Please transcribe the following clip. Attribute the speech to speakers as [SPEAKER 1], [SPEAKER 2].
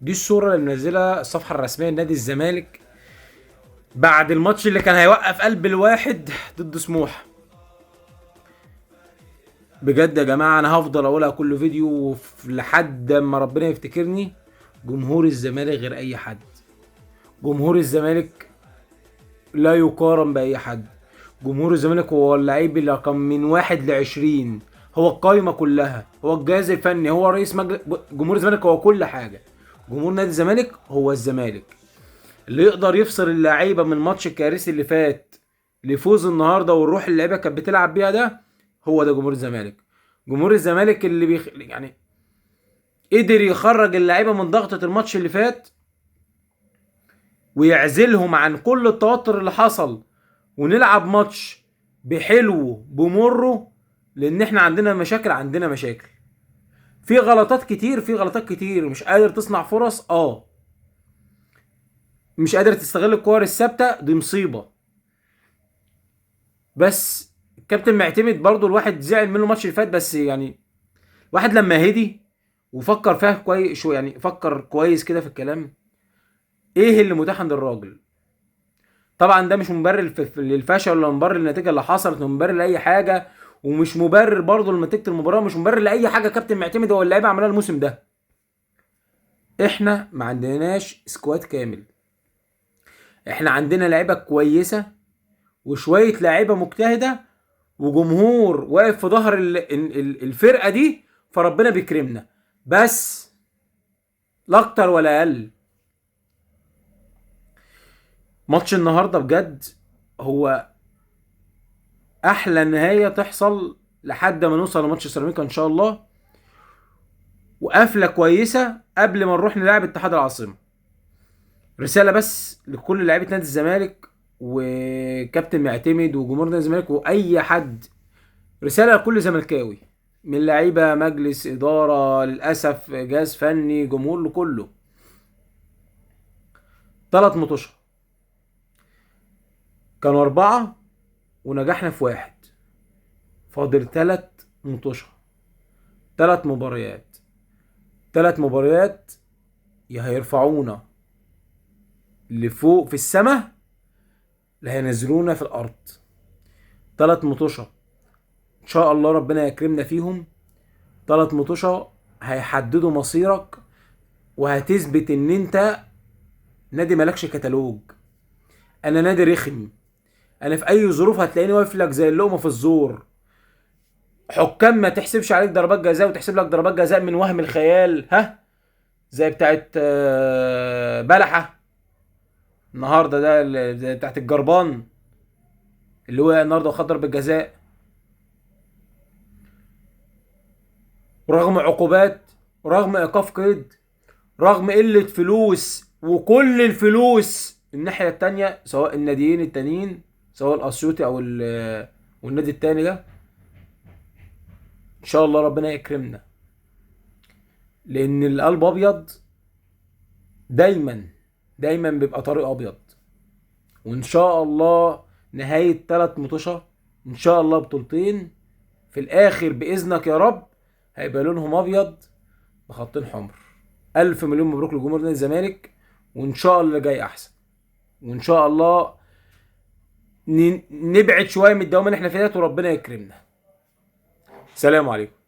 [SPEAKER 1] دي الصورة اللي منزلها الصفحة الرسمية لنادي الزمالك بعد الماتش اللي كان هيوقف قلب الواحد ضد سموحة. بجد يا جماعة انا هفضل اقولها كل فيديو لحد ما ربنا يفتكرني. جمهور الزمالك غير اي حد. جمهور الزمالك لا يقارن باي حد. جمهور الزمالك هو اللعيب اللي رقم من 1 ل20، هو القايمة كلها، هو الجهاز الفني، هو رئيس مجلس. جمهور الزمالك هو كل حاجة. جمهور نادي الزمالك هو الزمالك. اللي يقدر يفصل اللعيبه من الماتش الكارثي اللي فات لفوز النهارده والروح اللي اللعيبه كانت بتلعب بيها، هو ده جمهور الزمالك. جمهور الزمالك اللي يعني قدر يخرج اللعيبه من ضغطه الماتش اللي فات ويعزلهم عن كل التوتر اللي حصل، ونلعب ماتش بحلو بمره. لان احنا عندنا مشاكل، في غلطات كتير، مش قادر تصنع فرص، مش قادر تستغل الكور الثابته، دي مصيبه. بس الكابتن معتمد برضو الواحد زعل منه الماتش اللي فات، بس يعني واحد لما هدي وفكر فيها كويس شو، يعني فكر كويس كده في الكلام، ايه اللي متاح عند الراجل. طبعا ده مش مبرر للفشل ولا مبرر للنتيجه اللي حصلت، ولا مبرر لاي حاجه، ومش مبرر برضه لنتيجه المباراه، مش مبرر لاي حاجه. كابتن معتمد هو اللعيبه عملها الموسم ده. احنا ما عندناش سكواد كامل. احنا عندنا لعيبه كويسه وشويه لعيبه مجتهده وجمهور واقف في ظهر الفرقه دي، فربنا بيكرمنا بس، لا اكتر ولا اقل. ماتش النهارده بجد هو احلى نهايه تحصل لحد ما نوصل لماتش سيراميكا ان شاء الله، وقفله كويسه قبل ما نروح نلعب اتحاد العاصمه. رساله بس لكل لعيبه نادي الزمالك وكابتن معتمد وجمهور نادي الزمالك واي حد، رساله لكل زملكاوي من لعيبه، مجلس اداره، للاسف جهاز فني، جمهور، لكله. 3 مطوشه كانوا 4 ونجحنا في 1، فاضل 3 مطوشه، 3 مباريات. 3 مباريات يا هيرفعونا لفوق في السماء، لا هينزلونا في الارض. 3 مطوشه ان شاء الله ربنا يكرمنا فيهم. 3 مطوشه هيحددوا مصيرك، وهتثبت ان انت نادي مالكش كتالوج. انا نادي رخم، انا في اي ظروف هتلاقيني واقف لك زي اللقمه في الزور. حكام ما تحسبش عليك ضربات جزاء وتحسب لك ضربات جزاء من وهم الخيال، زي بتاعت بلحه النهارده، ده زي بتاعت الجربان اللي وقع النهارده وخد ضربه جزاء. رغم عقوبات، رغم ايقاف قيد، رغم قله فلوس، وكل الفلوس الناحيه التانيه، سواء الناديين التانيين، سواء الاسيوطي او والنادي التاني ده، ان شاء الله ربنا يكرمنا. لان القلب ابيض دايما، دايما بيبقى طريق ابيض. وان شاء الله نهاية 3 مطوشة ان شاء الله بطولتين في الاخر باذنك يا رب هيبقى لونهم ابيض بخطين حمر. الف مليون مبروك لجمهور نادي الزمالك، وان شاء الله اللي جاي احسن، وان شاء الله نبعد شويه من الدوامه اللي احنا فيها وربنا يكرمنا. سلام عليكم.